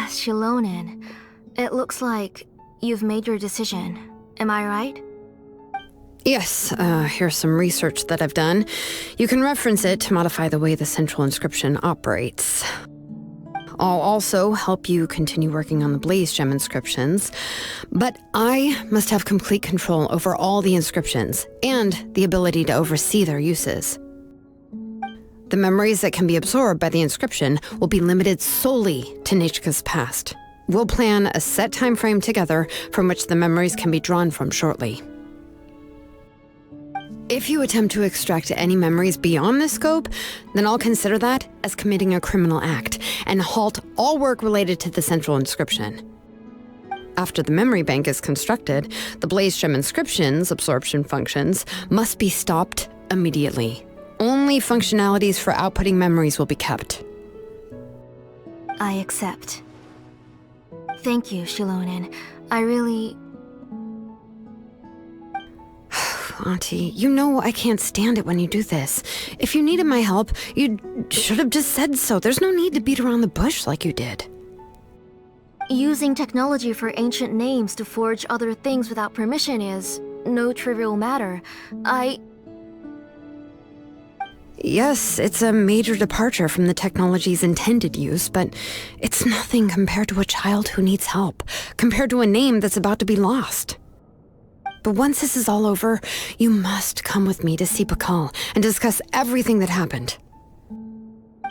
Shilonen. It looks like you've made your decision. Am I right? Yes, here's some research that I've done. You can reference it to modify the way the central inscription operates. I'll also help you continue working on the Blaze Gem inscriptions, but I must have complete control over all the inscriptions and the ability to oversee their uses. The memories that can be absorbed by the inscription will be limited solely to Nechka's past. We'll plan a set time frame together from which the memories can be drawn from shortly. If you attempt to extract any memories beyond this scope, then I'll consider that as committing a criminal act and halt all work related to the central inscription. After the memory bank is constructed, the Blaze Gem inscription's absorption functions must be stopped immediately. Only functionalities for outputting memories will be kept. I accept. Thank you, Shilonen. I really... Auntie, you know I can't stand it when you do this. If you needed my help, you should have just said so. There's no need to beat around the bush like you did. Using technology for ancient names to forge other things without permission is no trivial matter. Yes, it's a major departure from the technology's intended use, but it's nothing compared to a child who needs help, compared to a name that's about to be lost. But once this is all over, you must come with me to see Pakal and discuss everything that happened.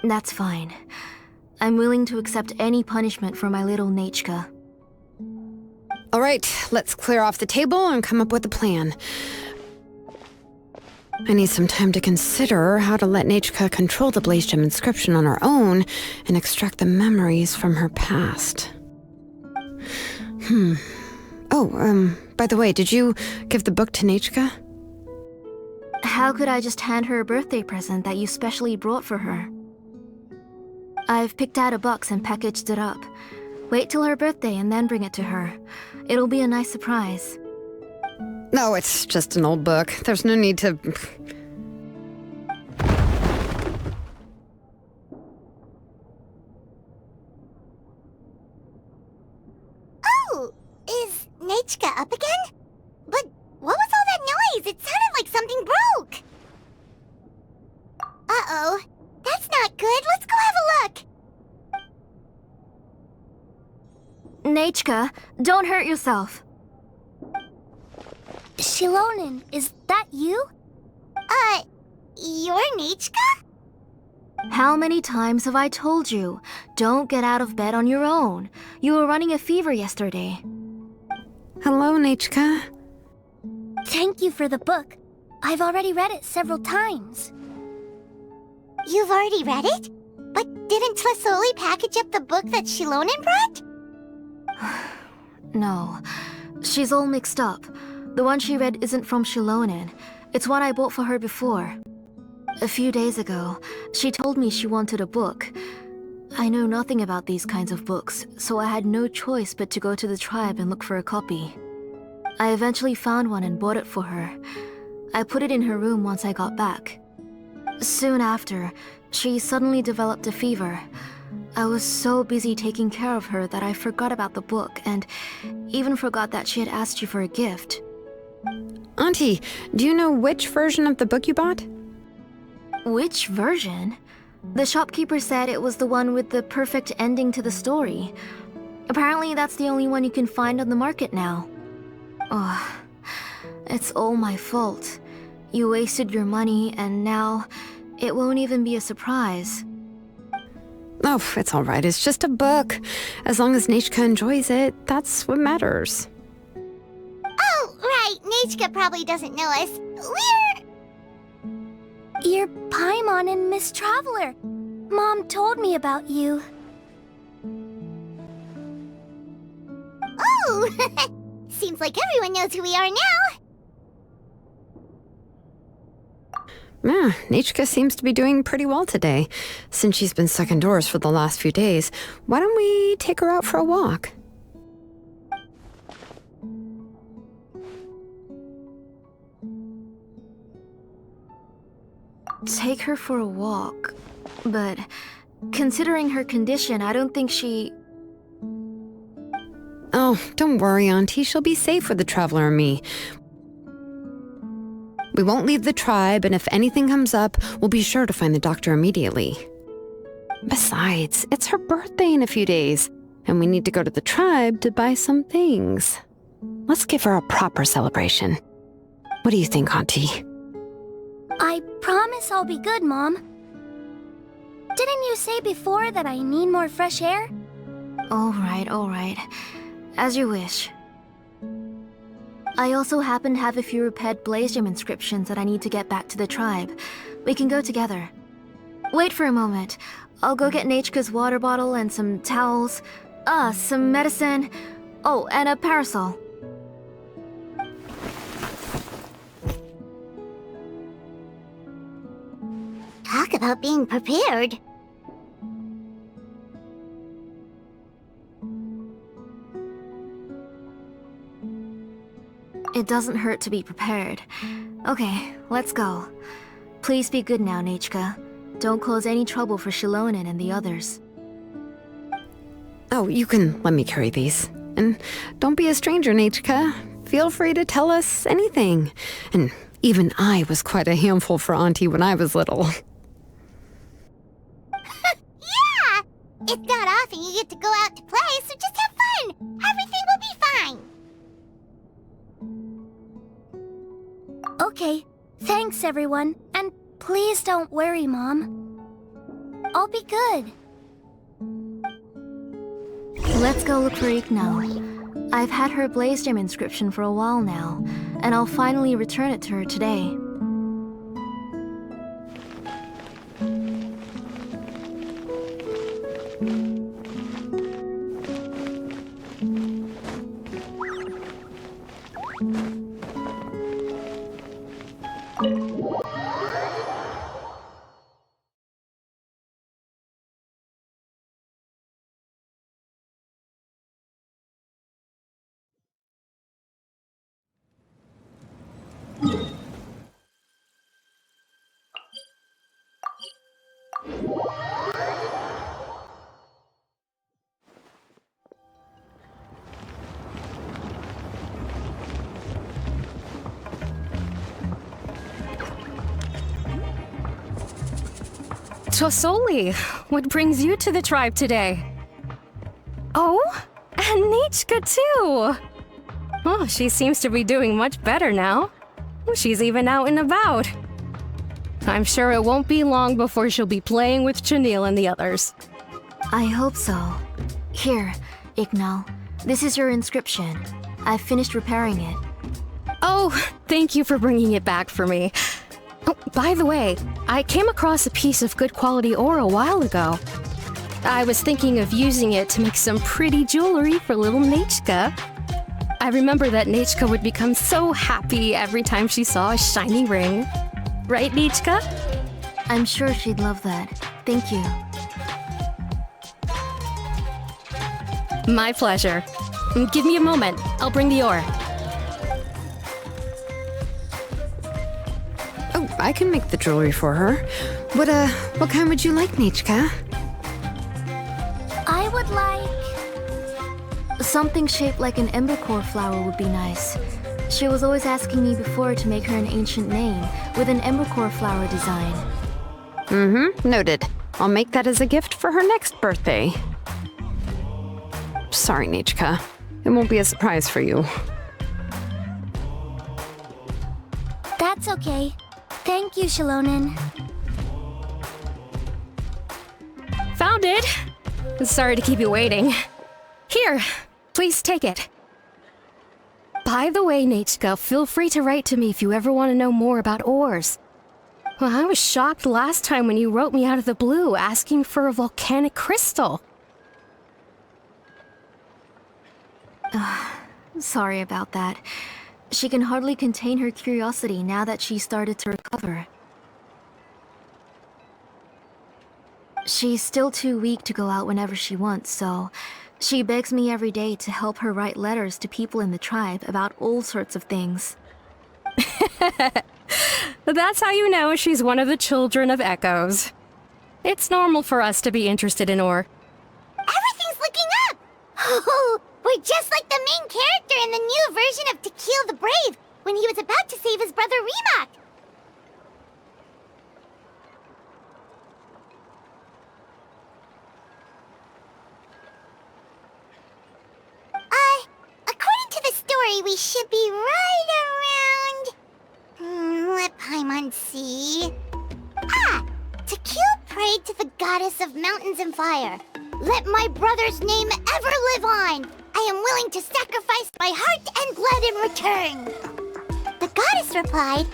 That's fine. I'm willing to accept any punishment for my little Nechka. All right, let's clear off the table and come up with a plan. I need some time to consider how to let Nechka control the Blaze Gem inscription on her own and extract the memories from her past. By the way, did you give the book to Nechka? How could I just hand her a birthday present that you specially brought for her? I've picked out a box and packaged it up. Wait till her birthday and then bring it to her. It'll be a nice surprise. No, it's just an old book. There's no need to... Oh! Is Nechka up again? But what was all that noise? It sounded like something broke! Uh-oh. That's not good. Let's go have a look. Nechka, don't hurt yourself. Shilonen, is that you? You're Nechka? How many times have I told you? Don't get out of bed on your own. You were running a fever yesterday. Hello, Nechka. Thank you for the book. I've already read it several times. You've already read it? But didn't Tlasoli package up the book that Shilonen brought? No. She's all mixed up. The one she read isn't from Shilonen. It's one I bought for her before. A few days ago, she told me she wanted a book. I know nothing about these kinds of books, so I had no choice but to go to the tribe and look for a copy. I eventually found one and bought it for her. I put it in her room once I got back. Soon after, she suddenly developed a fever. I was so busy taking care of her that I forgot about the book and even forgot that she had asked you for a gift. Auntie, do you know which version of the book you bought? Which version? The shopkeeper said it was the one with the perfect ending to the story. Apparently that's the only one you can find on the market now. Oh, it's all my fault. You wasted your money and now it won't even be a surprise. Oh, it's all right. It's just a book. As long as Nechka enjoys it, that's what matters. Oh, right. Nechka probably doesn't know us. You're Paimon and Miss Traveler. Mom told me about you. Oh! Seems like everyone knows who we are now. Nechka seems to be doing pretty well today. Since she's been stuck indoors for the last few days, why don't we take her out for a walk? take her for a walk. But considering her condition, I don't think she... Oh, don't worry, Auntie. She'll be safe with the Traveler and me. We won't leave the tribe, and if anything comes up, we'll be sure to find the doctor immediately. Besides, it's her birthday in a few days, and we need to go to the tribe to buy some things. Let's give her a proper celebration. What do you think, Auntie? I promise I'll be good, Mom. Didn't you say before that I need more fresh air? All right. As you wish. I also happen to have a few repaired Blaze Gem inscriptions that I need to get back to the tribe. We can go together. Wait for a moment. I'll go get Nachka's water bottle and some towels. Some medicine. Oh, and a parasol. Talk about being prepared. It doesn't hurt to be prepared. Okay, let's go. Please be good now, Nachka. Don't cause any trouble for Shilonen and the others. Oh, you can let me carry these. And don't be a stranger, Nachka. Feel free to tell us anything. And even I was quite a handful for Auntie when I was little. Yeah! It's not often you get to go out to play, so just have fun! Everything will be fine! Okay, thanks everyone, and please don't worry, Mom. I'll be good. Let's go look for Ignal. I've had her Blaze Gem inscription for a while now, and I'll finally return it to her today. Tosoli, what brings you to the tribe today? Oh, and Nichka too! Oh, she seems to be doing much better now. She's even out and about. I'm sure it won't be long before she'll be playing with Chanil and the others. I hope so. Here, Ignal. This is your inscription. I've finished repairing it. Oh, thank you for bringing it back for me. Oh, by the way, I came across a piece of good quality ore a while ago. I was thinking of using it to make some pretty jewelry for little Nachka. I remember that Nachka would become so happy every time she saw a shiny ring. Right, Nachka? I'm sure she'd love that. Thank you. My pleasure. Give me a moment. I'll bring the ore. Oh, I can make the jewelry for her. What kind would you like, Nachka? I would like... Something shaped like an embercore flower would be nice. She was always asking me before to make her an ancient name with an embercore flower design. Mm-hmm, noted. I'll make that as a gift for her next birthday. Sorry, Nachka. It won't be a surprise for you. That's okay. Thank you, Shilonen. Found it! Sorry to keep you waiting. Here, please take it. By the way, Nachka, feel free to write to me if you ever want to know more about ores. Well, I was shocked last time when you wrote me out of the blue asking for a volcanic crystal. Sorry about that. She can hardly contain her curiosity now that she's started to recover. She's still too weak to go out whenever she wants, so she begs me every day to help her write letters to people in the tribe about all sorts of things. That's how you know she's one of the children of Echoes. It's normal for us to be interested in ore. Everything's looking up! Oh, we're just like the main character in the new version of To Kill the Brave, when he was about to save his brother Rimac. According to the story, we should be right around... let Paimon see... To kill prayed to the goddess of mountains and fire. Let my brother's name ever live on. I am willing to sacrifice my heart and blood in return. The goddess replied,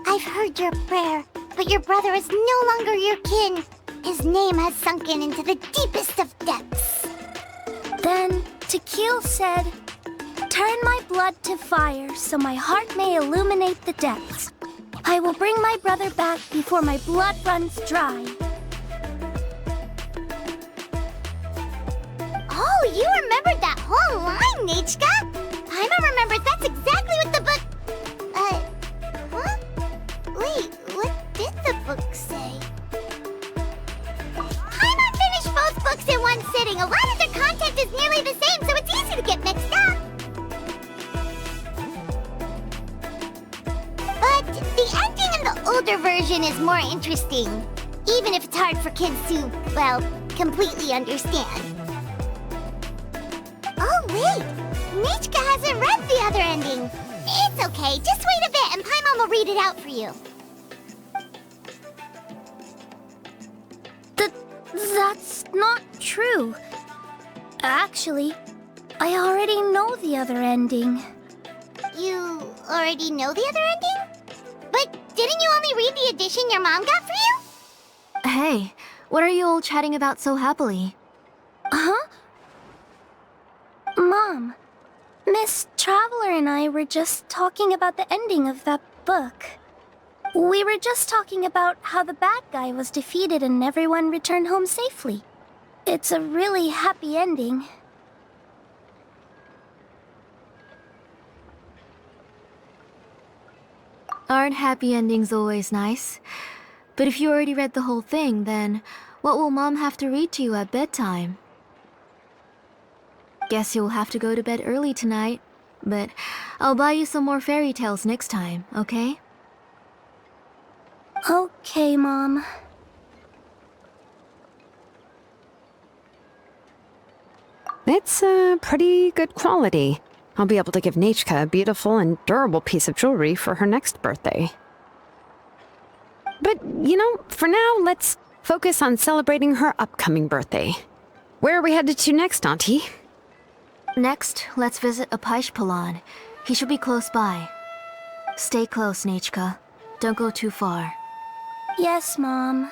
I've heard your prayer, but your brother is no longer your kin. His name has sunken into the deepest of depths. Then Tequil said, turn my blood to fire so my heart may illuminate the depths. I will bring my brother back before my blood runs dry. Oh, you remembered that whole line, Nechka! Paimon remembers that's exactly what the book... huh? Wait, what did the book say? Paimon finished both books in one sitting. A lot of their content is nearly the same, so it's easy to get mixed up. But the ending in the older version is more interesting, even if it's hard for kids to, well, completely understand. Oh, wait! Nechka hasn't read the other ending. It's okay, just wait a bit and Paimon will read it out for you. That's not true. Actually, I already know the other ending. You already know the other ending? But didn't you only read the edition your mom got for you? Hey, what are you all chatting about so happily? Huh? Mom, Miss Traveler and I were just talking about the ending of that book. We were just talking about how the bad guy was defeated and everyone returned home safely. It's a really happy ending. Aren't happy endings always nice? But if you already read the whole thing, then what will Mom have to read to you at bedtime? Guess you'll have to go to bed early tonight, but I'll buy you some more fairy tales next time, okay? Okay, Mom. It's pretty good quality. I'll be able to give Nechka a beautiful and durable piece of jewelry for her next birthday. But, for now, let's focus on celebrating her upcoming birthday. Where are we headed to next, Auntie? Next, let's visit Apaish. He should be close by. Stay close, Nechka. Don't go too far. Yes, Mom.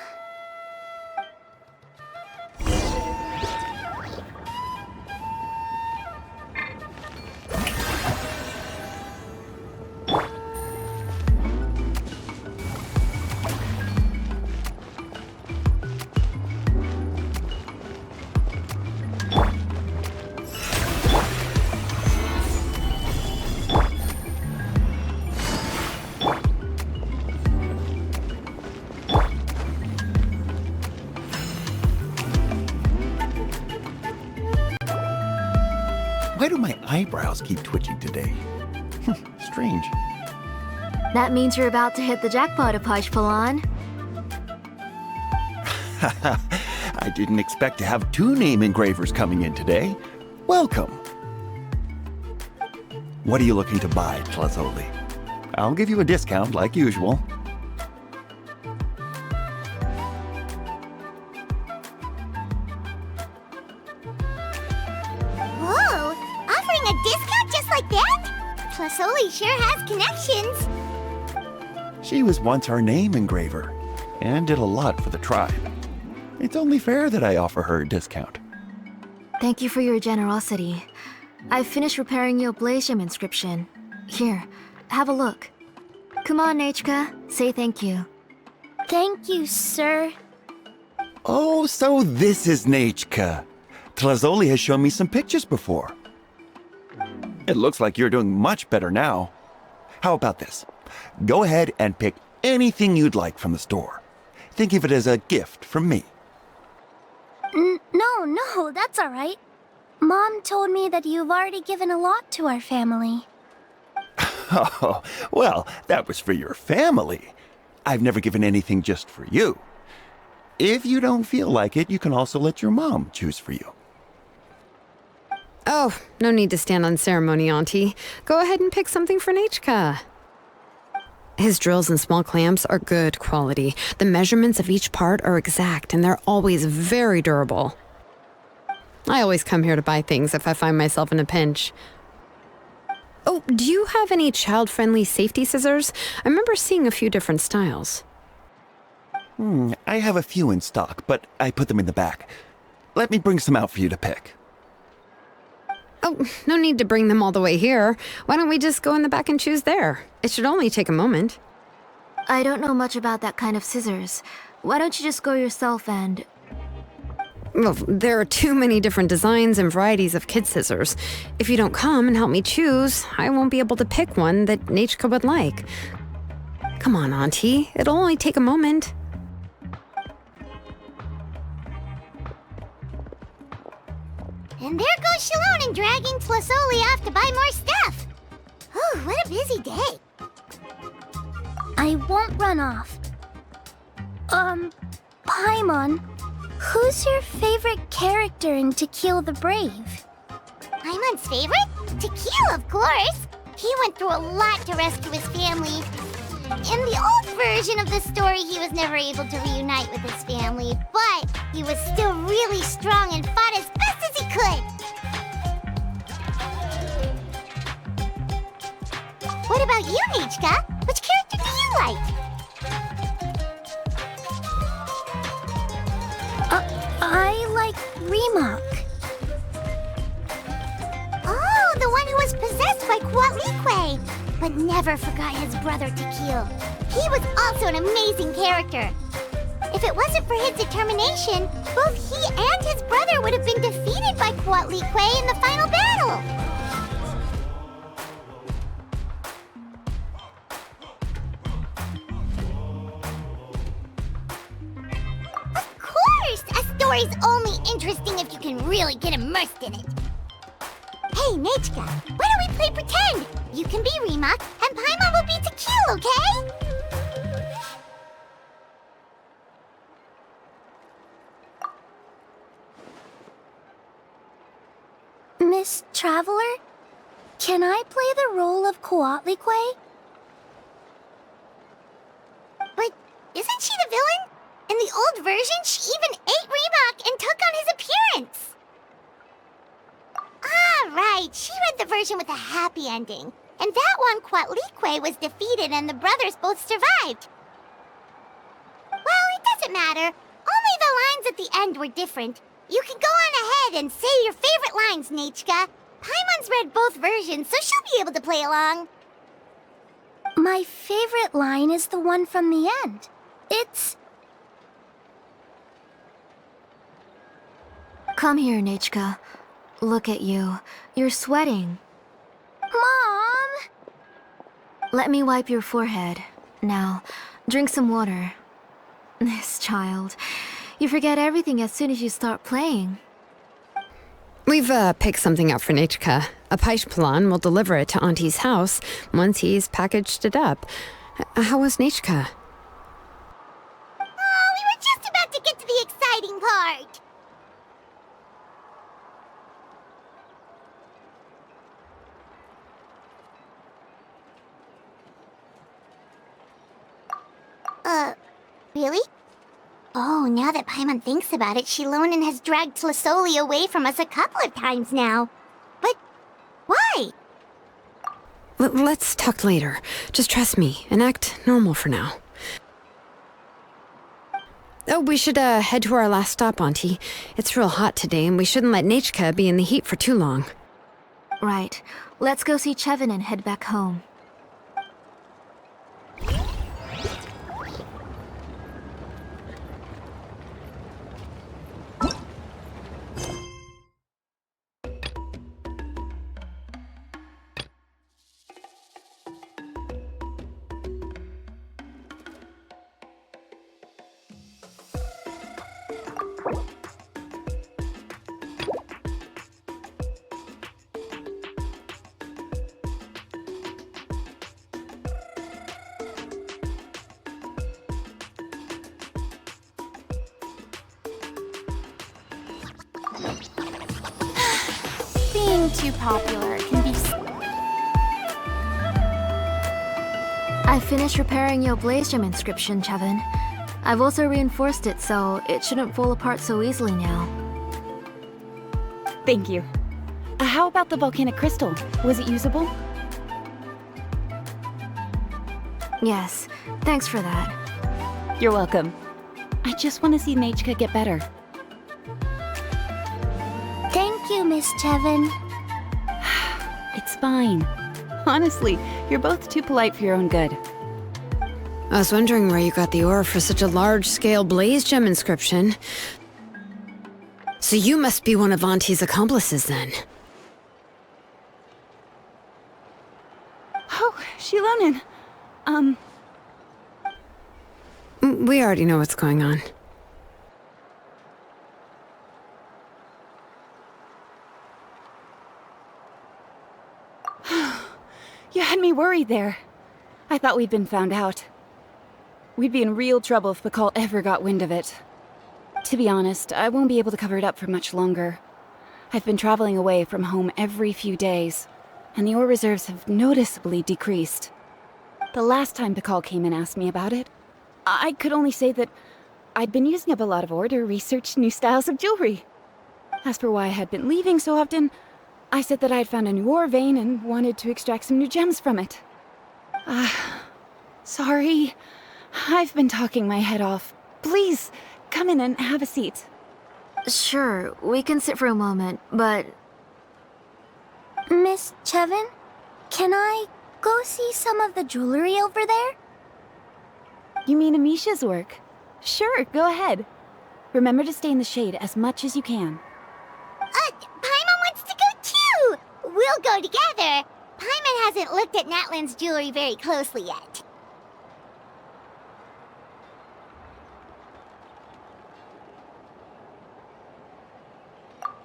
Why do my eyebrows keep twitching today? Strange. That means you're about to hit the jackpot, Apaish. I didn't expect to have 2 name engravers coming in today. Welcome. What are you looking to buy, Tlazoli? I'll give you a discount like usual. Whoa! Offering a discount just like that? Tlazoli sure has connections. She was once our name engraver and did a lot for the tribe. It's only fair that I offer her a discount. Thank you for your generosity. I've finished repairing your Blasium inscription. Here, have a look. Come on, Nechka. Say thank you. Thank you, sir. Oh, so this is Nechka. Tlazoli has shown me some pictures before. It looks like you're doing much better now. How about this? Go ahead and pick Anything you'd like from the store. Think of it as a gift from me. No, that's all right. Mom told me that you've already given a lot to our family. Oh, well, that was for your family. I've never given anything just for you. If you don't feel like it, you can also let your mom choose for you. Oh, no need to stand on ceremony, Auntie. Go ahead and pick something for Nachka. His drills and small clamps are good quality. The measurements of each part are exact, and they're always very durable. I always come here to buy things if I find myself in a pinch. Oh, do you have any child-friendly safety scissors? I remember seeing a few different styles. I have a few in stock, but I put them in the back. Let me bring some out for you to pick. Oh, no need to bring them all the way here. Why don't we just go in the back and choose there? It should only take a moment. I don't know much about that kind of scissors. Why don't you just go yourself and... Well, there are too many different designs and varieties of kid scissors. If you don't come and help me choose, I won't be able to pick one that Nachka would like. Come on, Auntie. It'll only take a moment. And there goes Shilonen dragging Tlisoli off to buy more stuff. Whew, what a busy day. I won't run off. Paimon, who's your favorite character in To Kill the Brave? Paimon's favorite? To Kill, of course. He went through a lot to rescue his family. In the old version of the story, he was never able to reunite with his family, but he was still really strong and fought as best as he could. What about you, Nachka? Which character do you like? I like Remak. Oh, the one who was possessed by Kuatlique, but never forgot his brother Tequil. He was also an amazing character. If it wasn't for his determination, both he and his brother would have been defeated by Kuatlique in the final battle. Of course! A story's only interesting if you can really get immersed in it. Hey, Nachka, why don't we play pretend? You can be Remak, and Paimon will be Tequil, okay? Miss Traveler, can I play the role of Kuatlique? But isn't she the villain? In the old version, she even ate Remak and took on his appearance. Ah, right. She read the version with a happy ending. And that one, Kuatlique was defeated and the brothers both survived. Well, it doesn't matter. Only the lines at the end were different. You can go on ahead and say your favorite lines, Nachka. Paimon's read both versions, so she'll be able to play along. My favorite line is the one from the end. It's... Come here, Nachka. Look at you. You're sweating. Mom! Let me wipe your forehead. Now, drink some water. This child. You forget everything as soon as you start playing. We've picked something up for Nachka. A Paishpalan will deliver it to Auntie's house once he's packaged it up. How was Nachka? Oh, we were just about to get to the exciting part. Really? Oh, now that Paimon thinks about it, Shilonen has dragged Tlisoli away from us a couple of times now. But why? Let's talk later. Just trust me and act normal for now. Oh, we should head to our last stop, Auntie. It's real hot today, and we shouldn't let Nachka be in the heat for too long. Right. Let's go see Chevin and head back home. too popular. It can be... I finished repairing your blaze gem inscription, Chevin. I've also reinforced it so it shouldn't fall apart so easily now. Thank you. How about the volcanic crystal? Was it usable? Yes, thanks for that. You're welcome. I just want to see Nachka get better. Thank you, Miss Chevin. It's fine. Honestly, you're both too polite for your own good. I was wondering where you got the ore for such a large-scale blaze gem inscription. So you must be one of Auntie's accomplices, then. Oh, Shilonen. We already know what's going on. You had me worried there. I thought we'd been found out. We'd be in real trouble if Bakal ever got wind of it. To be honest, I won't be able to cover it up for much longer. I've been traveling away from home every few days, and the ore reserves have noticeably decreased. The last time Bakal came and asked me about it, I could only say that I'd been using up a lot of ore to research new styles of jewelry. As for why I had been leaving so often, I said that I had found a new ore vein and wanted to extract some new gems from it. Sorry. I've been talking my head off. Please, come in and have a seat. Sure, we can sit for a moment, but... Miss Chevin, can I go see some of the jewelry over there? You mean Amisha's work? Sure, go ahead. Remember to stay in the shade as much as you can. Paimon wants to go too! We'll go together. Paimon hasn't looked at Natlan's jewelry very closely yet.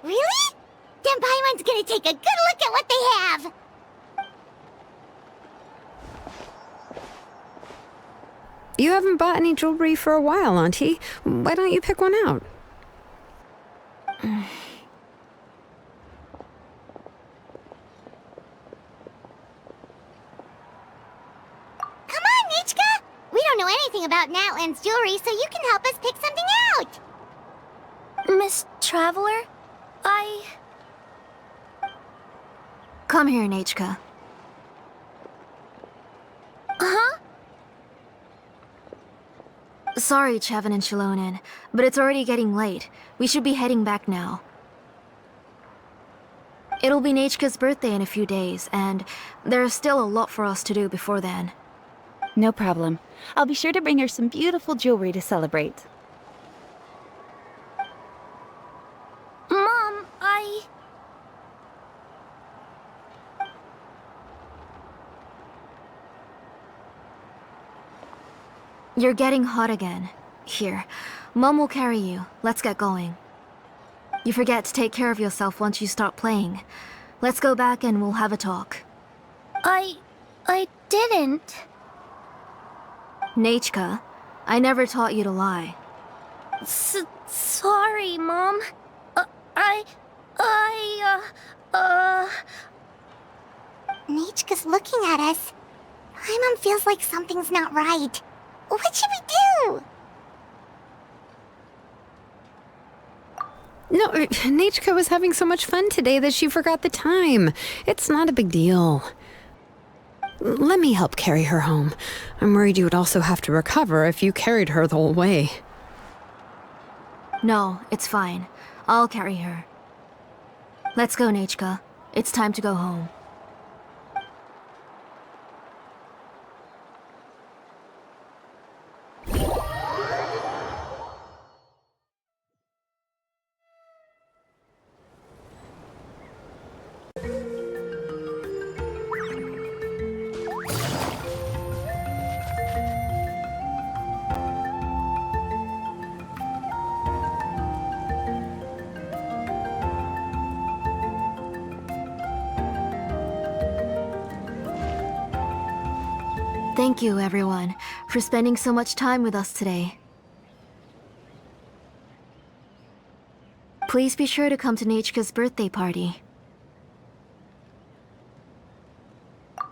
Really? Then Paimon's gonna take a good look at what they have! You haven't bought any jewelry for a while, Auntie. Why don't you pick one out? Come on, Nichka! We don't know anything about Natlan's jewelry, so you can help us pick something out! Miss Traveler, Come here, Nachka. Huh? Sorry, Chevin and Shilonen, but it's already getting late. We should be heading back now. It'll be Nachka's birthday in a few days, and there's still a lot for us to do before then. No problem. I'll be sure to bring her some beautiful jewelry to celebrate. Mom, You're getting hot again. Here, Mom will carry you. Let's get going. You forget to take care of yourself once you start playing. Let's go back and we'll have a talk. I didn't. Nachka, I never taught you to lie. Sorry, Mom. Nichka's looking at us. Paimon feels like something's not right. What should we do? No, Nachka was having so much fun today that she forgot the time. It's not a big deal. Let me help carry her home. I'm worried you would also have to recover if you carried her the whole way. No, it's fine. I'll carry her. Let's go, Nachka. It's time to go home. Thank you, everyone, for spending so much time with us today. Please be sure to come to Nachka's birthday party.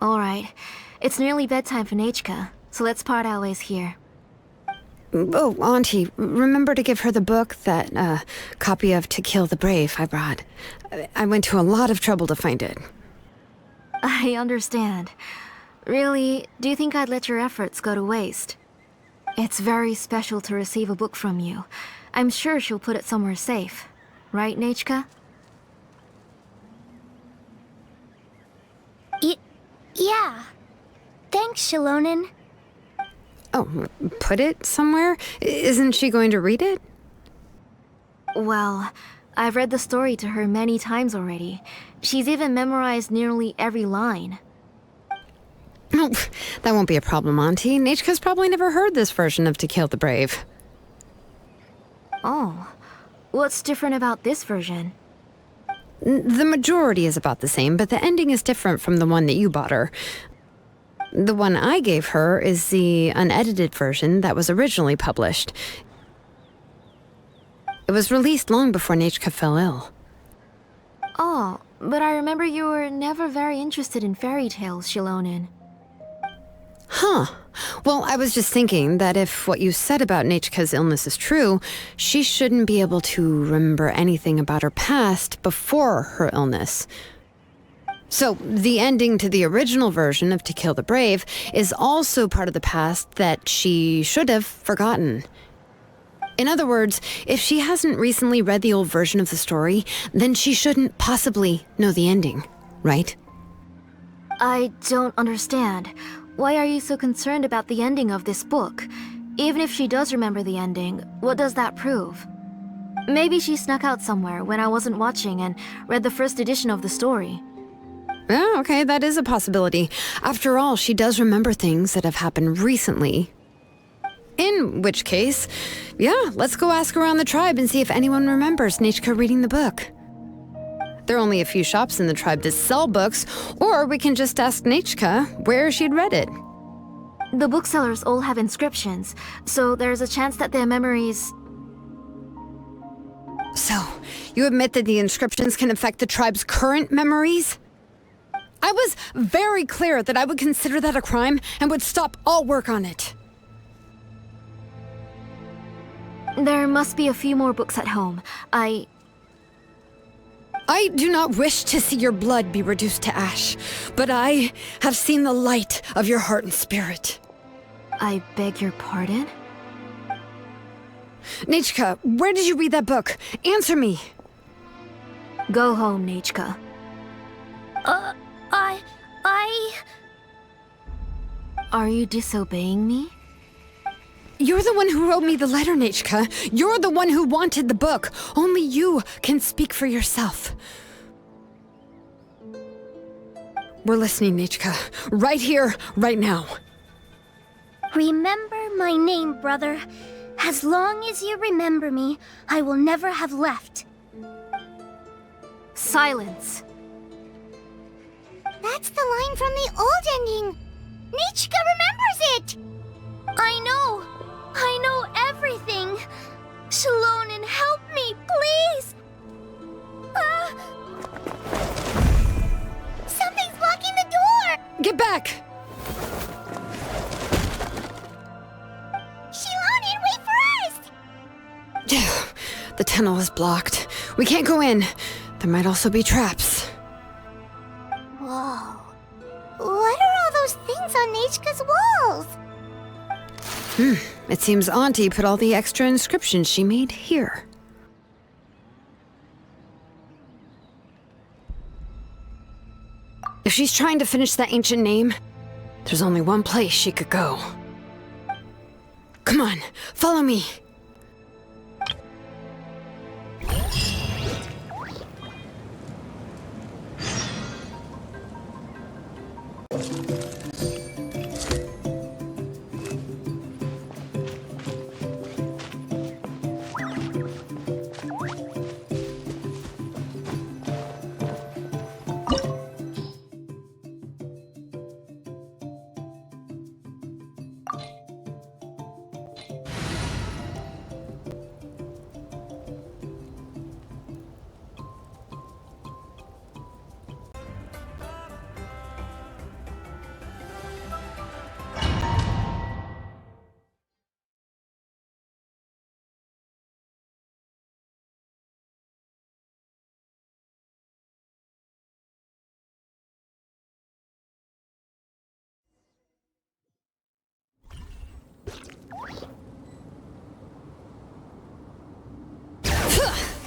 Alright. It's nearly bedtime for Nachka, so let's part our ways here. Oh, Auntie, remember to give her the book, that copy of To Kill the Brave I brought. I went to a lot of trouble to find it. I understand. Really, do you think I'd let your efforts go to waste? It's very special to receive a book from you. I'm sure she'll put it somewhere safe. Right, Nachka? Yeah. Thanks, Shilonen. Oh, put it somewhere? Isn't she going to read it? Well, I've read the story to her many times already. She's even memorized nearly every line. Oh, that won't be a problem, Auntie. Nachka's probably never heard this version of To Kill the Brave. Oh. What's different about this version? The majority is about the same, but the ending is different from the one that you bought her. The one I gave her is the unedited version that was originally published. It was released long before Nachka fell ill. Oh, but I remember you were never very interested in fairy tales, Shilonen. Huh. Well, I was just thinking that if what you said about Nachka's illness is true, she shouldn't be able to remember anything about her past before her illness. So, the ending to the original version of To Kill the Brave is also part of the past that she should have forgotten. In other words, if she hasn't recently read the old version of the story, then she shouldn't possibly know the ending, right? I don't understand. Why are you so concerned about the ending of this book? Even if she does remember the ending, what does that prove? Maybe she snuck out somewhere when I wasn't watching and read the first edition of the story. Yeah, okay, that is a possibility. After all, she does remember things that have happened recently. In which case, yeah, let's go ask around the tribe and see if anyone remembers Nachka reading the book. There are only a few shops in the tribe that sell books, or we can just ask Nachka where she'd read it. The booksellers all have inscriptions, so there's a chance that their memories... So, you admit that the inscriptions can affect the tribe's current memories? I was very clear that I would consider that a crime and would stop all work on it. There must be a few more books at home. I do not wish to see your blood be reduced to ash, but I have seen the light of your heart and spirit. I beg your pardon? Nachka, where did you read that book? Answer me. Go home, Nachka. Are you disobeying me? You're the one who wrote me the letter, Nachka. You're the one who wanted the book. Only you can speak for yourself. We're listening, Nachka. Right here, right now. Remember my name, brother. As long as you remember me, I will never have left. Silence. That's the line from the old ending. Nichka remembers it. I know everything. Shilonen, help me, please. Something's blocking the door. Get back! Shilonen, wait for us. The tunnel is blocked. We can't go in. There might also be traps. Whoa. What are all those things on Nichka's walls? It seems Auntie put all the extra inscriptions she made here. If she's trying to finish that ancient name, there's only one place she could go. Come on, follow me.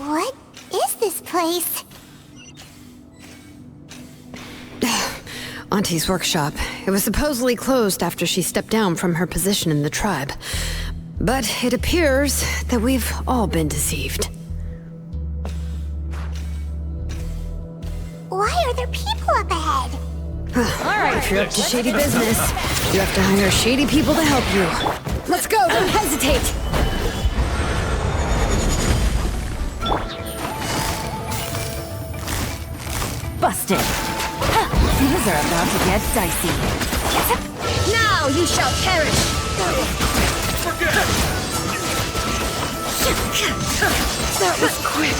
What is this place? Auntie's workshop. It was supposedly closed after she stepped down from her position in the tribe. But it appears that we've all been deceived. Why are there people up ahead? Alright, if you're up to shady business, you have to hire shady people to help you. Let's go, don't hesitate! Busted. Things are about to get dicey. Now you shall perish! Forget it! That was quick.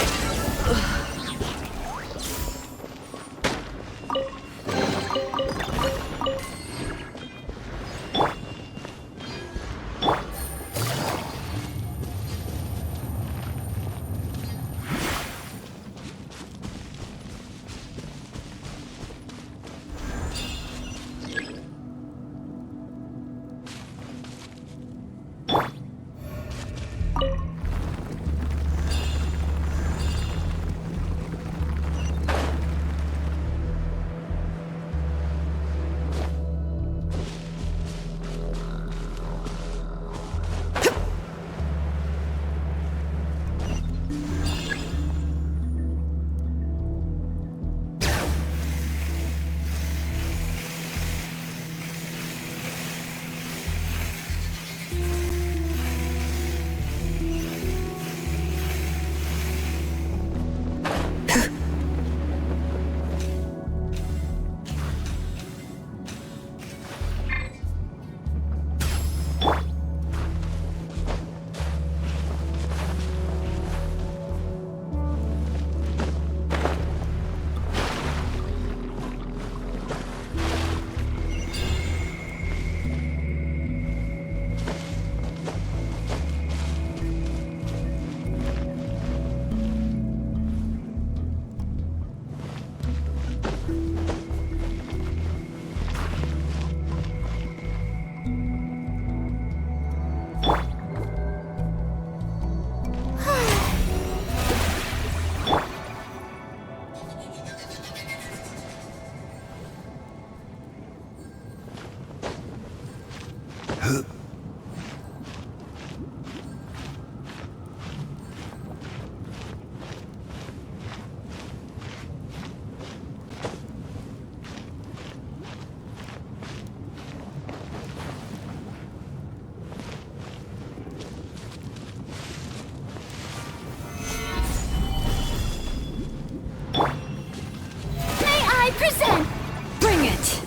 Bring it!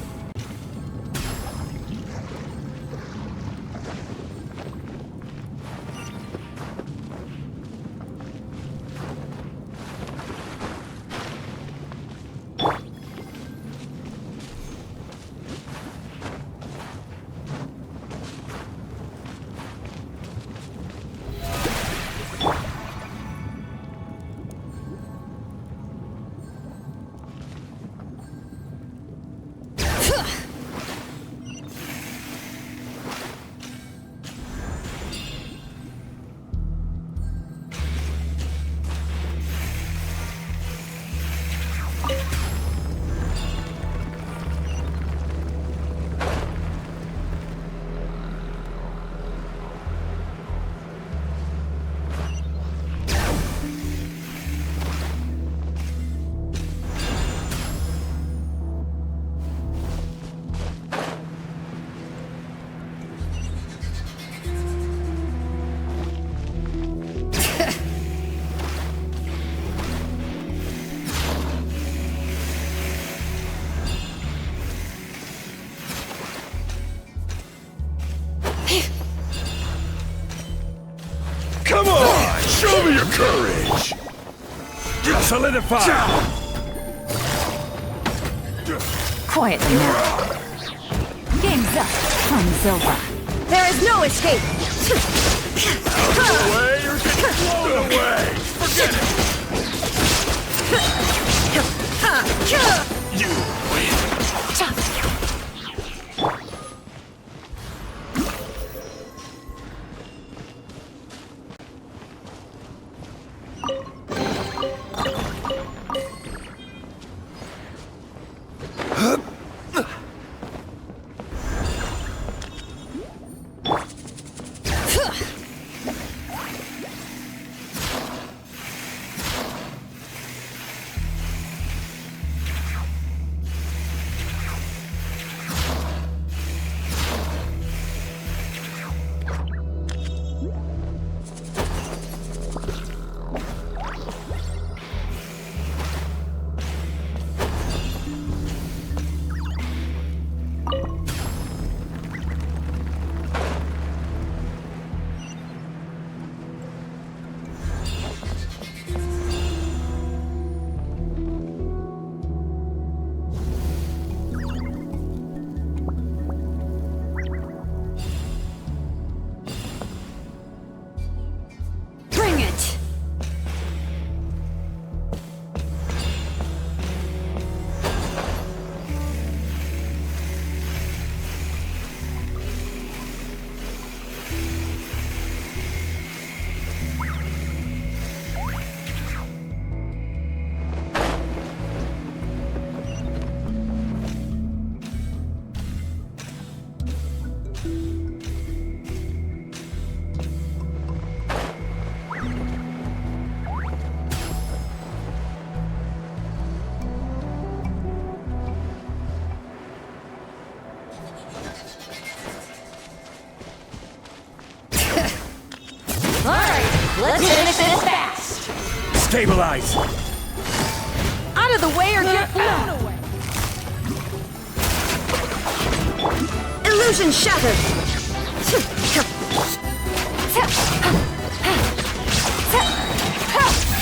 Come on! Show me your courage! Solidify! Quietly now. Game's up. Fun's over. There is no escape! Out of the way, you're getting blown away! Forget it! You win! Let's finish this fast! Stabilize! Out of the way or get blown away! Illusion shattered!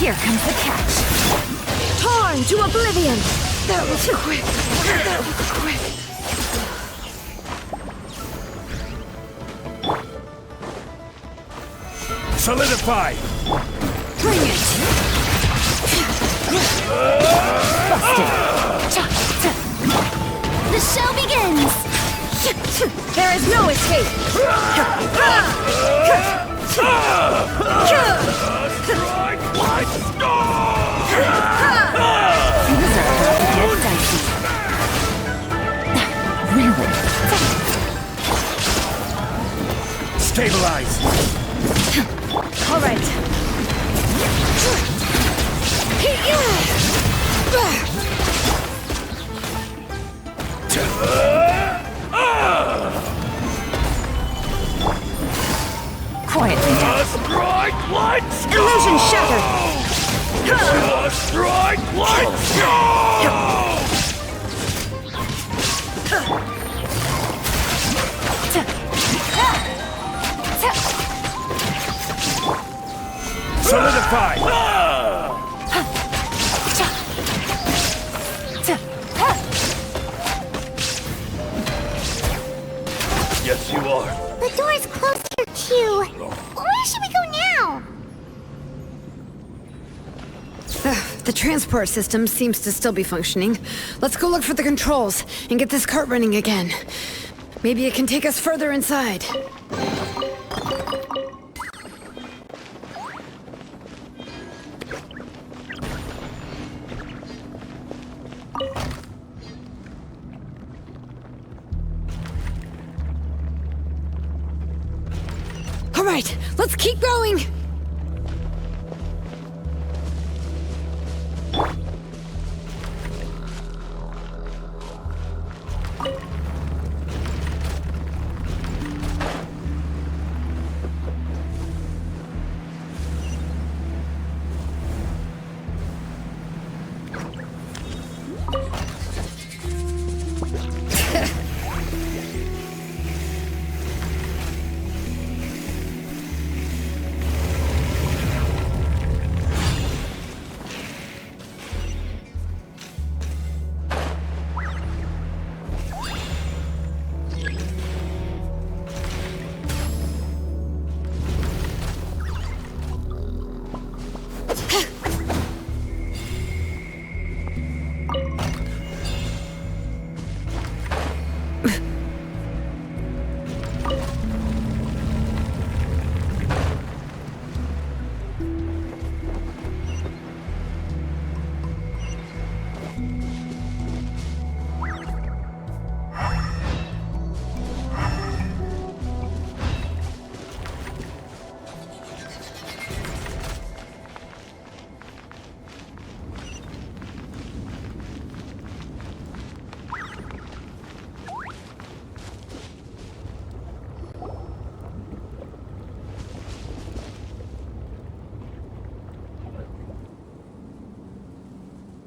Here comes the catch. Torn to oblivion! That was quick! That was quick! Solidify! Bring it! The show begins! There is no escape! Things are about to get dicey. Really? Stabilize! All right. Quietly now. Illusion shattered! Solidify! Yes, you are. The door's closed here, too. Where should we go now? The transport system seems to still be functioning. Let's go look for the controls and get this cart running again. Maybe it can take us further inside. All right, let's keep going!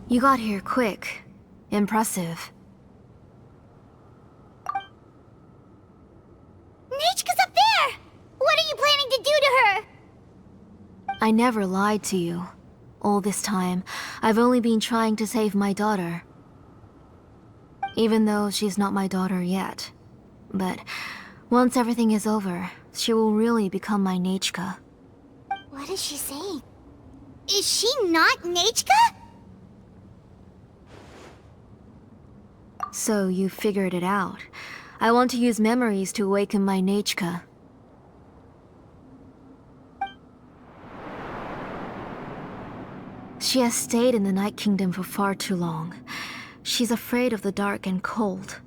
You got here quick. Impressive. Nechka's up there! What are you planning to do to her? I never lied to you. All this time, I've only been trying to save my daughter. Even though she's not my daughter yet. But once everything is over, she will really become my Nechka. What is she saying? Is she not Nechka? So you figured it out. I want to use memories to awaken my Nechka. She has stayed in the Night Kingdom for far too long. She's afraid of the dark and cold.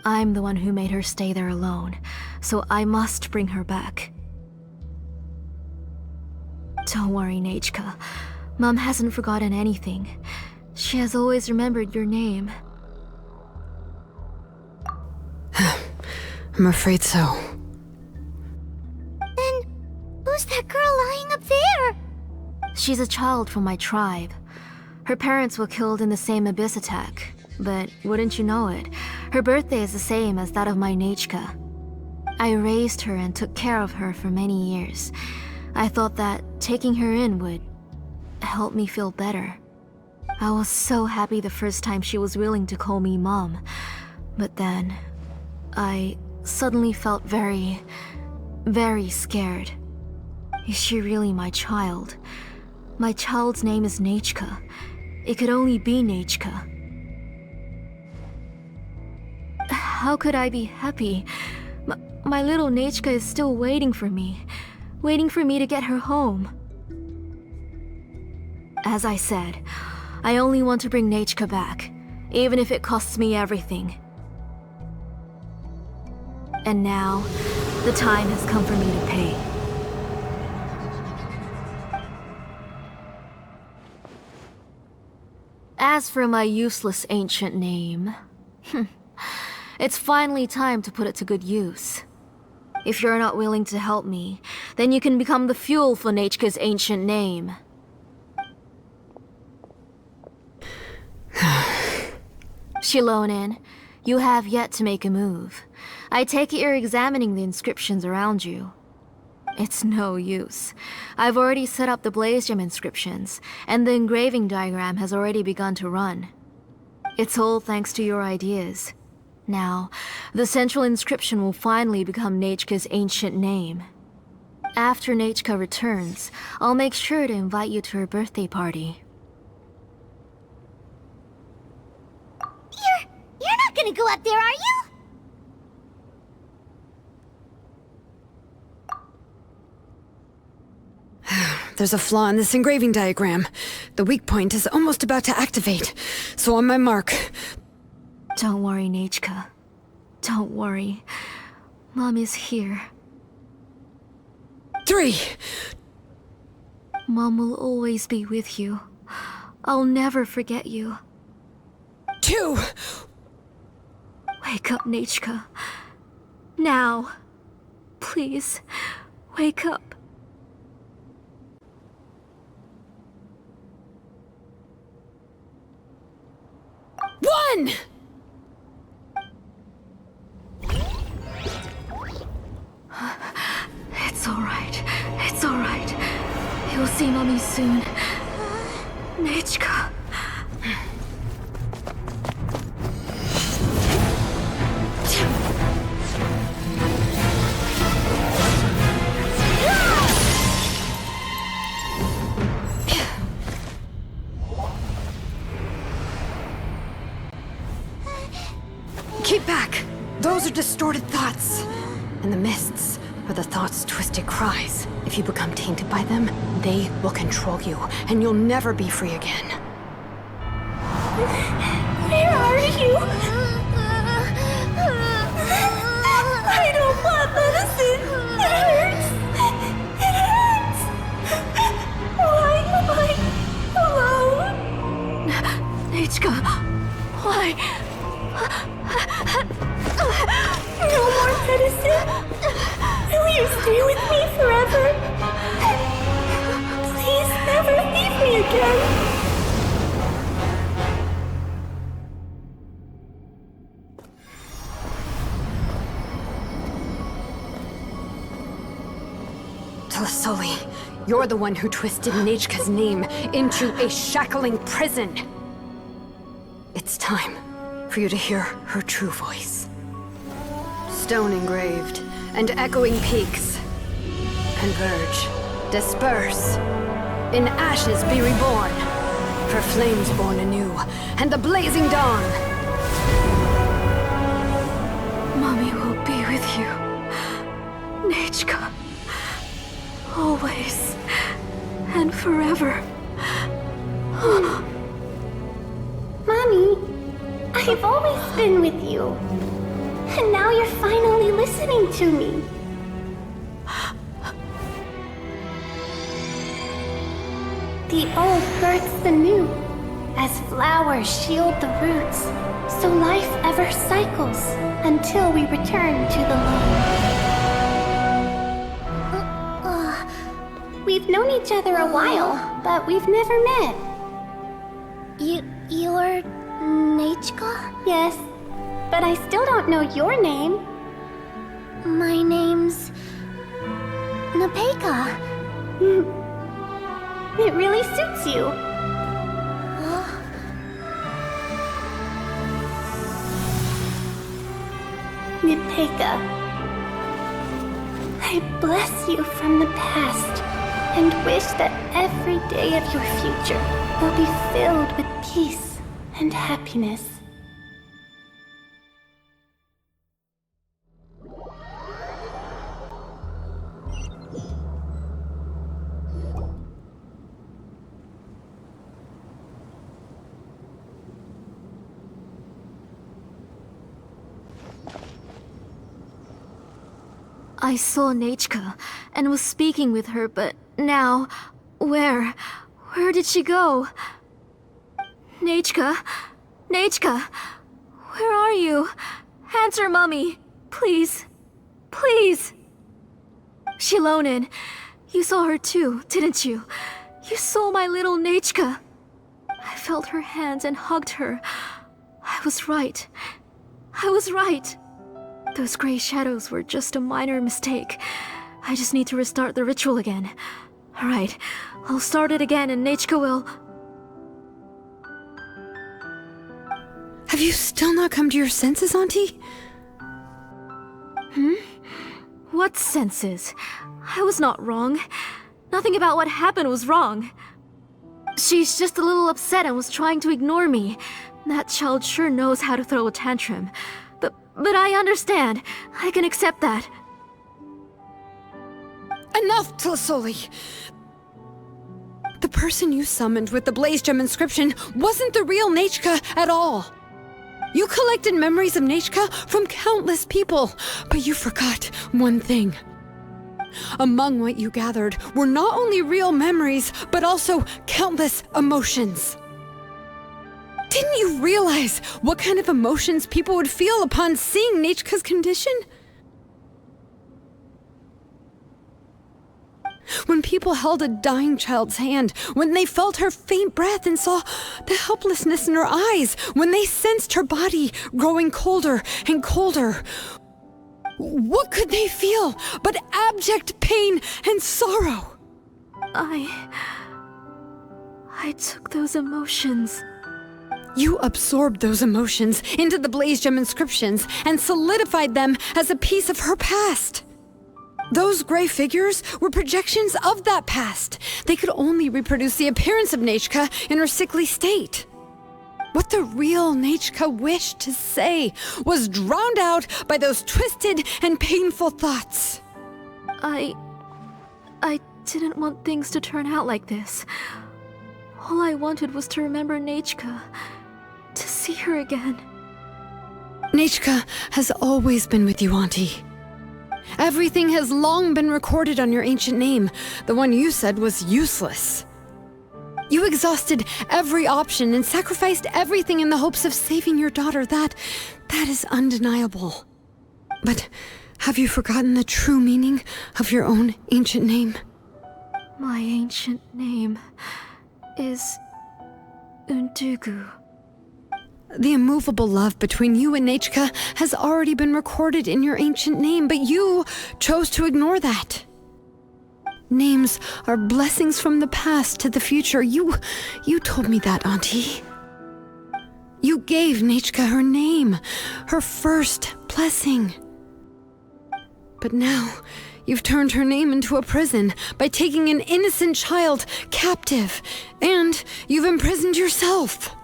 I'm the one who made her stay there alone, so I must bring her back. Don't worry, Nechka. Mom hasn't forgotten anything. She has always remembered your name. I'm afraid so. Then, who's that girl lying up there? She's a child from my tribe. Her parents were killed in the same abyss attack, but wouldn't you know it, her birthday is the same as that of my Nechka. I raised her and took care of her for many years. I thought that taking her in would help me feel better. I was so happy the first time she was willing to call me Mom, but then I suddenly felt very, very scared. Is she really my child? My child's name is Nechka. It could only be Nechka. How could I be happy? My little Nechka is still waiting for me to get her home. As I said, I only want to bring Nechka back, even if it costs me everything. And now, the time has come for me to pay. As for my useless ancient name, it's finally time to put it to good use. If you're not willing to help me, then you can become the fuel for Nechka's ancient name. Shilonen, you have yet to make a move. I take it you're examining the inscriptions around you. It's no use. I've already set up the Blaze Gem inscriptions, and the engraving diagram has already begun to run. It's all thanks to your ideas. Now, the central inscription will finally become Nechka's ancient name. After Nechka returns, I'll make sure to invite you to her birthday party. You're not gonna go up there, are you? There's a flaw in this engraving diagram. The weak point is almost about to activate. So on my mark. Don't worry, Nechka. Don't worry. Mom is here. 3. Mom will always be with you. I'll never forget you. 2. Wake up, Nechka. Now. Please, wake up. 1! It's alright. It's alright. You'll see Mommy soon. Nechka. Keep back! Those are distorted thoughts. And the mists are the thoughts' twisted cries. If you become tainted by them, they will control you, and you'll never be free again. Where are you? I don't want medicine. It hurts. It hurts. Why am I alone? Nechka, why? No more medicine. Will you stay with me forever? Please never leave me again. Telasoli, you're the one who twisted Nechka's name into a shackling prison. It's time for you to hear her true voice. Stone engraved and echoing peaks. Converge, disperse. In ashes be reborn. For flames born anew, and the blazing dawn. Mommy will be with you. Nechka. Always. And forever. Mommy, I've always been with you. And now you're finally listening to me. The old births the new, as flowers shield the roots, so life ever cycles until we return to the loam. We've known known each other a while, but we've never met. You're Nachka? Yes, but I still don't know your name. My name's Napeka. It really suits you. Napeka, I bless you from the past and wish that every day of your future will be filled with peace and happiness. I saw Nachka and was speaking with her, but now, where did she go? Nachka? Nachka? Where are you? Answer, Mummy. Please. Please. Shilonen, you saw her too, didn't you? You saw my little Nachka. I felt her hands and hugged her. I was right. I was right. Those gray shadows were just a minor mistake. I just need to restart the ritual again. Alright, I'll start it again and Nachka will... Have you still not come to your senses, Auntie? What senses? I was not wrong. Nothing about what happened was wrong. She's just a little upset and was trying to ignore me. That child sure knows how to throw a tantrum. But I understand. I can accept that. Enough, Tlisoli! The person you summoned with the Blaze Gem inscription wasn't the real Nachka at all. You collected memories of Nachka from countless people, but you forgot one thing. Among what you gathered were not only real memories, but also countless emotions. Didn't you realize what kind of emotions people would feel upon seeing Nachka's condition? When people held a dying child's hand, when they felt her faint breath and saw the helplessness in her eyes, when they sensed her body growing colder and colder, what could they feel but abject pain and sorrow? I took those emotions. You absorbed those emotions into the Blaze Gem inscriptions and solidified them as a piece of her past. Those gray figures were projections of that past. They could only reproduce the appearance of Nachka in her sickly state. What the real Nachka wished to say was drowned out by those twisted and painful thoughts. I didn't want things to turn out like this. All I wanted was to remember Nachka, to see her again. Nachka has always been with you, Auntie. Everything has long been recorded on your ancient name. The one you said was useless. You exhausted every option and sacrificed everything in the hopes of saving your daughter. That is undeniable. But have you forgotten the true meaning of your own ancient name? My ancient name is Undugu. The immovable love between you and Nachka has already been recorded in your ancient name, but you chose to ignore that. Names are blessings from the past to the future. You told me that, Auntie. You gave Nachka her name, her first blessing. But now, you've turned her name into a prison by taking an innocent child captive, and you've imprisoned yourself.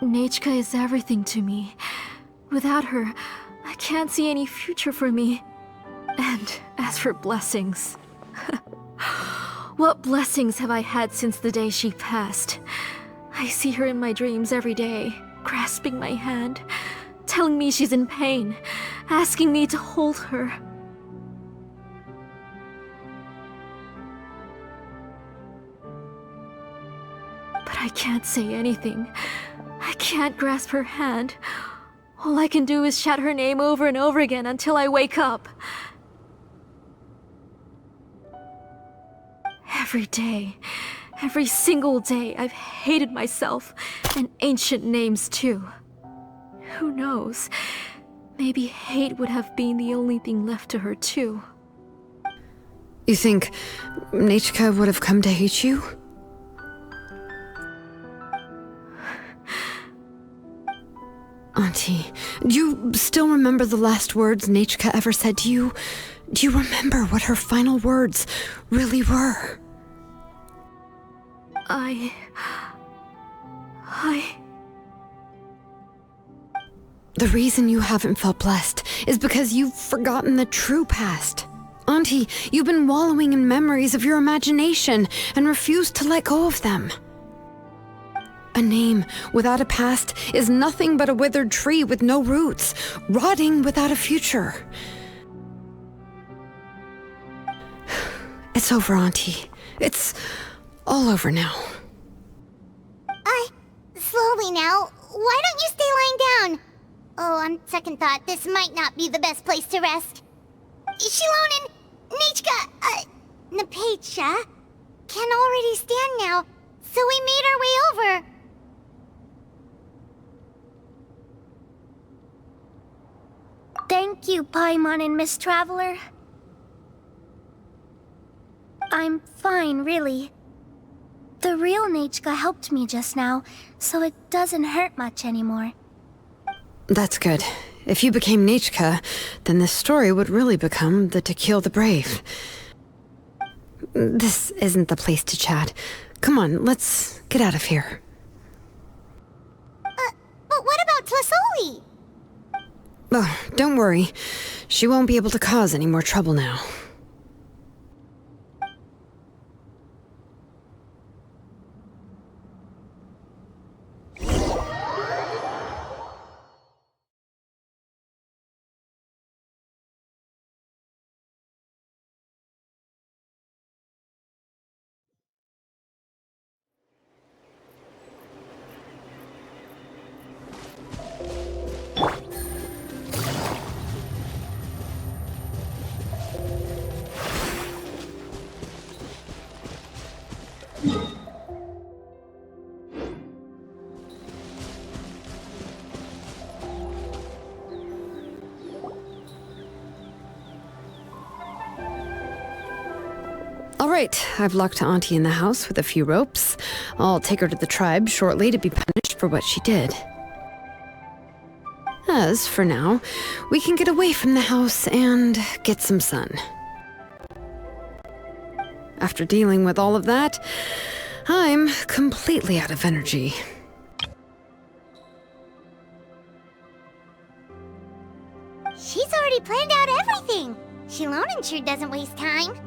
Nachka is everything to me. Without her, I can't see any future for me. And as for blessings... What blessings have I had since the day she passed? I see her in my dreams every day, grasping my hand, telling me she's in pain, asking me to hold her. But I can't say anything. I can't grasp her hand. All I can do is shout her name over and over again until I wake up. Every day, every single day, I've hated myself, and ancient names too. Who knows? Maybe hate would have been the only thing left to her too. You think Nechka would have come to hate you? Auntie, do you still remember the last words Nechka ever said to you? Do you remember what her final words really were? The reason you haven't felt blessed is because you've forgotten the true past. Auntie, you've been wallowing in memories of your imagination and refused to let go of them. A name without a past is nothing but a withered tree with no roots, rotting without a future. It's over, Auntie. It's all over now. Slowly now. Why don't you stay lying down? Oh, on second thought, this might not be the best place to rest. Shilon and Nechka, Napacha can already stand now, so we made our way over. Thank you, Paimon and Miss Traveler. I'm fine, really. The real Nechka helped me just now, so it doesn't hurt much anymore. That's good. If you became Nechka, then this story would really become the To Kill the Brave. This isn't the place to chat. Come on, let's get out of here. But what about Tlasoli? Oh, don't worry. She won't be able to cause any more trouble now. All right, I've locked Auntie in the house with a few ropes. I'll take her to the tribe shortly to be punished for what she did. As for now, we can get away from the house and get some sun. After dealing with all of that, I'm completely out of energy. She's already planned out everything. Shilonen sure doesn't waste time.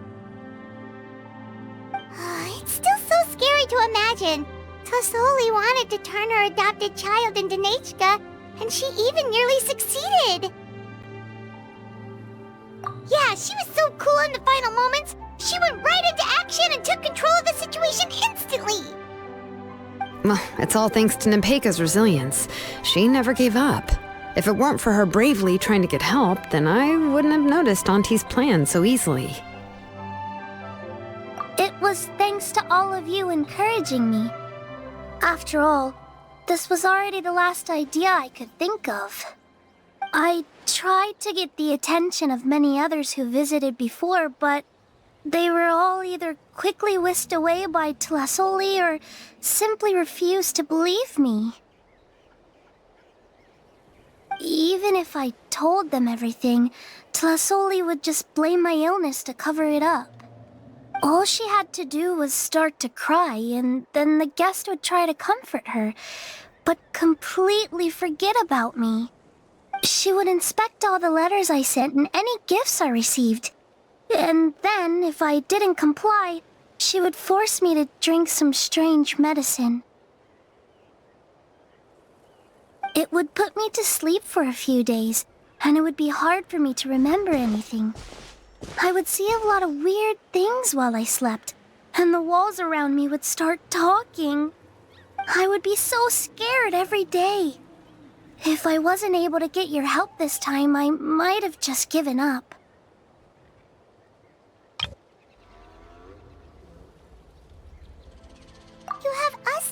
It's still so scary to imagine. Tlasoli wanted to turn her adopted child into Nechka, and she even nearly succeeded. Yeah, she was so cool in the final moments. She went right into action and took control of the situation instantly. Well, it's all thanks to Nimpeka's resilience. She never gave up. If it weren't for her bravely trying to get help, then I wouldn't have noticed Auntie's plan so easily. It was thanks to all of you encouraging me. After all, this was already the last idea I could think of. I tried to get the attention of many others who visited before, but they were all either quickly whisked away by Tlasoli or simply refused to believe me. Even if I told them everything, Tlasoli would just blame my illness to cover it up. All she had to do was start to cry, and then the guest would try to comfort her, but completely forget about me. She would inspect all the letters I sent and any gifts I received. And then, if I didn't comply, she would force me to drink some strange medicine. It would put me to sleep for a few days, and it would be hard for me to remember anything. I would see a lot of weird things while I slept, and the walls around me would start talking. I would be so scared every day. If I wasn't able to get your help this time, I might have just given up.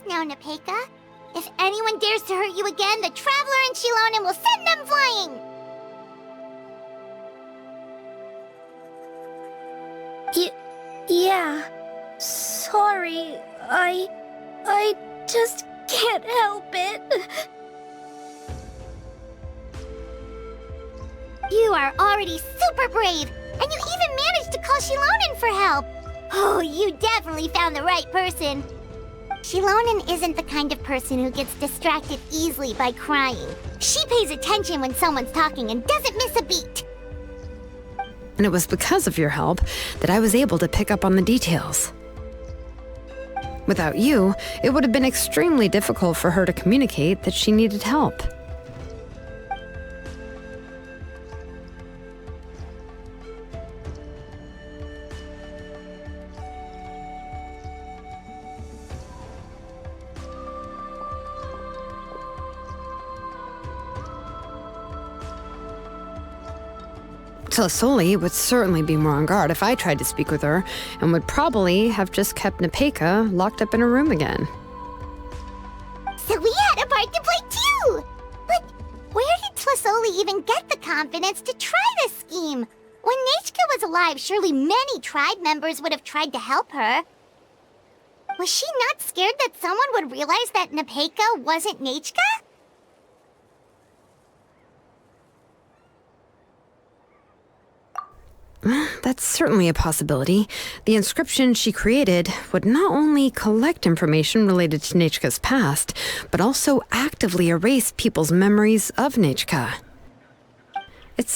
rest now, Nepeka. If anyone dares to hurt you again, the Traveler and Shilonen will send them flying! Yeah. Sorry, I just can't help it. You are already super brave, and you even managed to call Shilonen for help. Oh, you definitely found the right person. Shilonen isn't the kind of person who gets distracted easily by crying. She pays attention when someone's talking and doesn't miss a beat. And it was because of your help that I was able to pick up on the details. Without you, it would have been extremely difficult for her to communicate that she needed help. Tlisoli would certainly be more on guard if I tried to speak with her, and would probably have just kept Nepeka locked up in her room again. So we had a part to play too! But where did Tlisoli even get the confidence to try this scheme? When Nechka was alive, surely many tribe members would have tried to help her. Was she not scared that someone would realize that Nepeka wasn't Nechka? That's certainly a possibility. The inscription she created would not only collect information related to Nechka's past, but also actively erase people's memories of Nechka. It's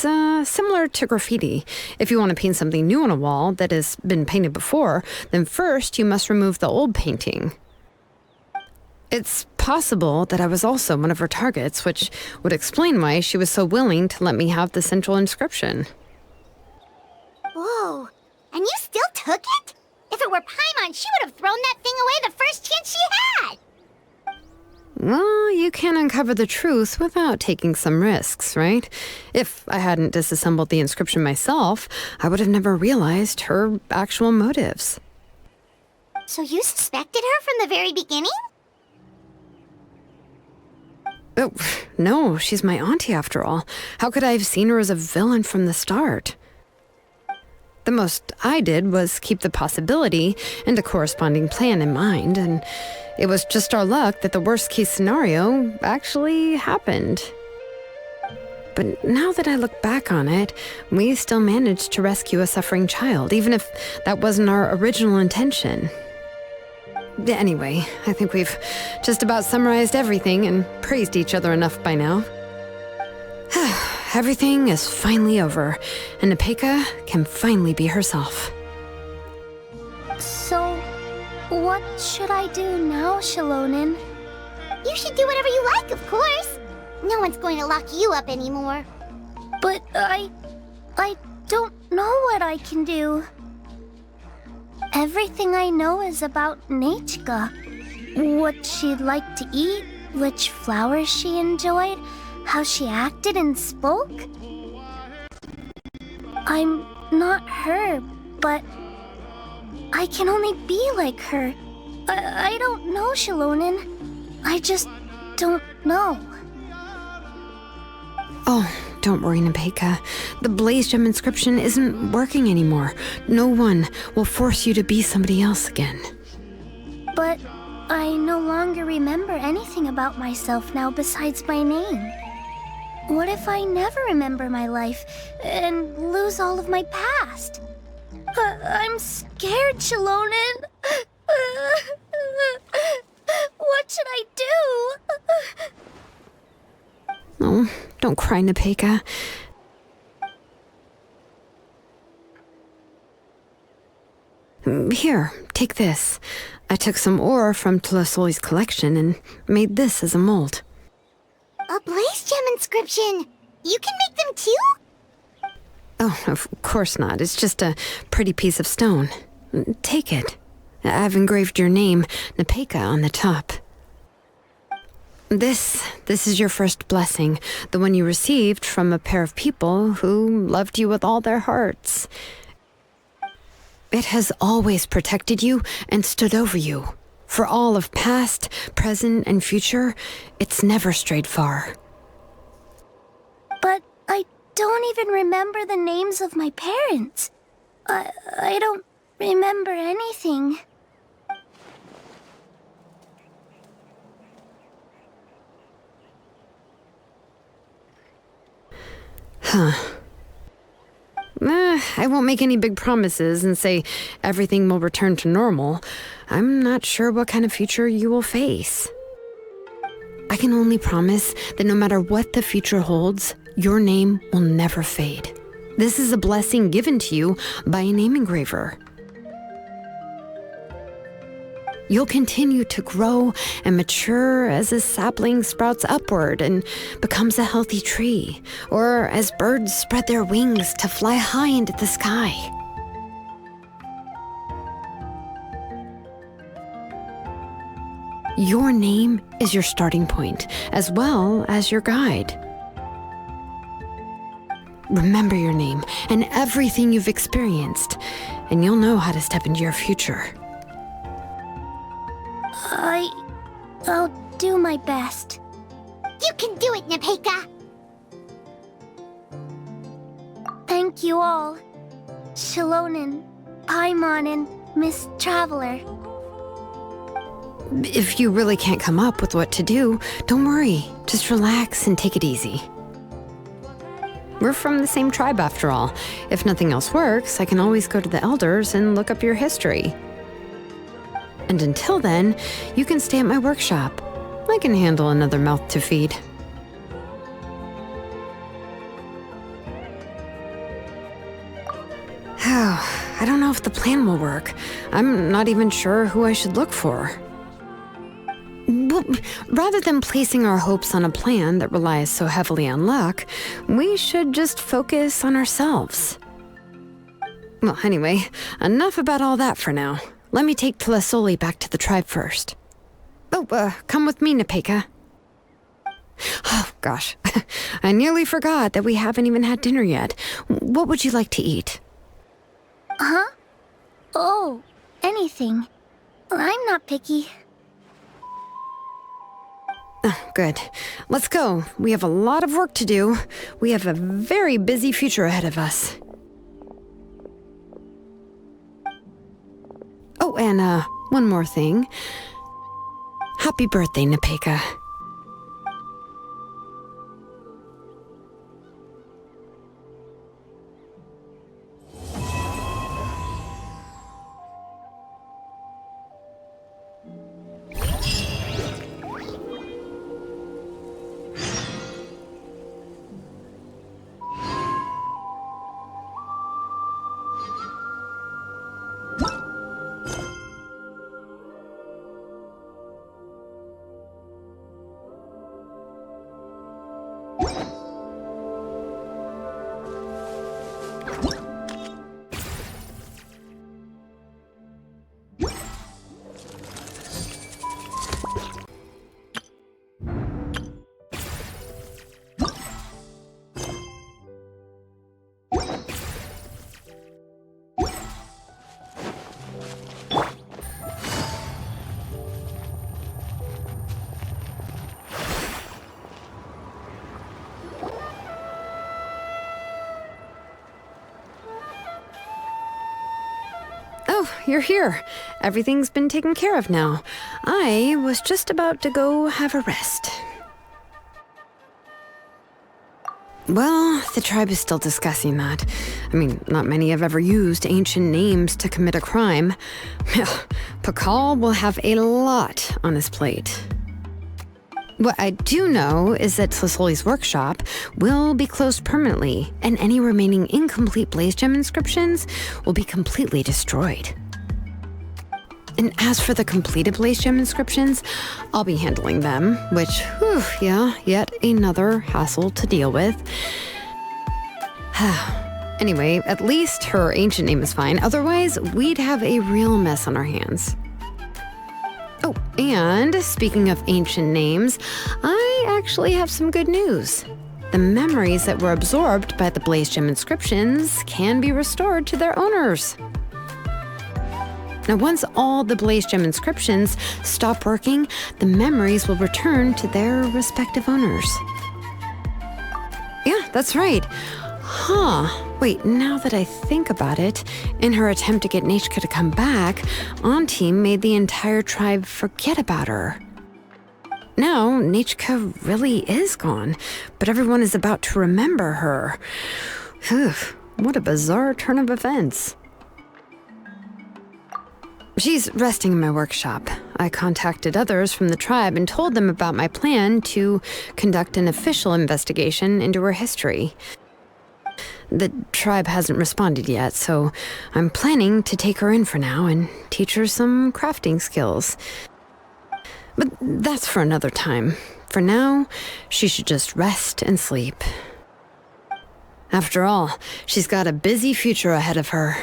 similar to graffiti. If you want to paint something new on a wall that has been painted before, then first you must remove the old painting. It's possible that I was also one of her targets, which would explain why she was so willing to let me have the central inscription. Whoa, and you still took it? If it were Paimon, she would have thrown that thing away the first chance she had! Well, you can't uncover the truth without taking some risks, right? If I hadn't disassembled the inscription myself, I would have never realized her actual motives. So you suspected her from the very beginning? Oh, no, she's my auntie after all. How could I have seen her as a villain from the start? The most I did was keep the possibility and a corresponding plan in mind, and it was just our luck that the worst-case scenario actually happened. But now that I look back on it, we still managed to rescue a suffering child, even if that wasn't our original intention. Anyway, I think we've just about summarized everything and praised each other enough by now. Everything is finally over, and Nepeka can finally be herself. So, what should I do now, Shilonen? You should do whatever you like, of course. No one's going to lock you up anymore. But I don't know what I can do. Everything I know is about Nechka. What she'd like to eat, which flowers she enjoyed, how she acted and spoke. I'm not her, but I can only be like her. I don't know, Shilonen. I just don't know. Oh, don't worry, Nepeka. The Blaze Gem inscription isn't working anymore. No one will force you to be somebody else again. But I no longer remember anything about myself now besides my name. What if I never remember my life and lose all of my past? I'm scared, Shilonen. What should I do? Oh, don't cry, Nepeka. Here, take this. I took some ore from Tlisoli's collection and made this as a mold. A Blaze Gem inscription! You can make them too? Oh, of course not. It's just a pretty piece of stone. Take it. I've engraved your name, Nepeka, on the top. This is your first blessing, the one you received from a pair of people who loved you with all their hearts. It has always protected you and stood over you, For all of past, present, and future, it's never strayed far. But I don't even remember the names of my parents. I don't remember anything. I won't make any big promises and say everything will return to normal. I'm not sure what kind of future you will face. I can only promise that no matter what the future holds, your name will never fade. This is a blessing given to you by a name engraver. You'll continue to grow and mature as a sapling sprouts upward and becomes a healthy tree, or as birds spread their wings to fly high into the sky. Your name is your starting point, as well as your guide. Remember your name and everything you've experienced, and you'll know how to step into your future. I'll do my best. You can do it, Nepeka! Thank you all. Shilonen, Paimon, and Miss Traveler. If you really can't come up with what to do, don't worry. Just relax and take it easy. We're from the same tribe after all. If nothing else works, I can always go to the elders and look up your history. And until then, you can stay at my workshop. I can handle another mouth to feed. I don't know if the plan will work. I'm not even sure who I should look for. Well, rather than placing our hopes on a plan that relies so heavily on luck, we should just focus on ourselves. Well, anyway, enough about all that for now. Let me take Tlisoli back to the tribe first. Oh, come with me, Nepeka. Oh, gosh. I nearly forgot that we haven't even had dinner yet. What would you like to eat? Huh? Oh, anything. I'm not picky. Oh, good. Let's go. We have a lot of work to do. We have a very busy future ahead of us. Oh, and one more thing. Happy birthday, Nepeka. Oh, you're here. Everything's been taken care of now. I was just about to go have a rest. Well, the tribe is still discussing that. I mean, not many have ever used ancient names to commit a crime. Pakal will have a lot on his plate. What I do know is that Tlisoli's workshop will be closed permanently, and any remaining incomplete Blaze Gem inscriptions will be completely destroyed. And as for the completed Blaze Gem inscriptions, I'll be handling them, which, yet another hassle to deal with. Anyway, at least her ancient name is fine, otherwise we'd have a real mess on our hands. Oh, and speaking of ancient names, I actually have some good news. The memories that were absorbed by the Blaze Gem inscriptions can be restored to their owners. Now, once all the Blaze Gem inscriptions stop working, the memories will return to their respective owners. Yeah, that's right. Huh. Wait, now that I think about it, in her attempt to get Nechka to come back, Auntie made the entire tribe forget about her. Now, Nechka really is gone, but everyone is about to remember her. Phew, what a bizarre turn of events. She's resting in my workshop. I contacted others from the tribe and told them about my plan to conduct an official investigation into her history. The tribe hasn't responded yet, so I'm planning to take her in for now and teach her some crafting skills. But that's for another time. For now, she should just rest and sleep. After all, she's got a busy future ahead of her.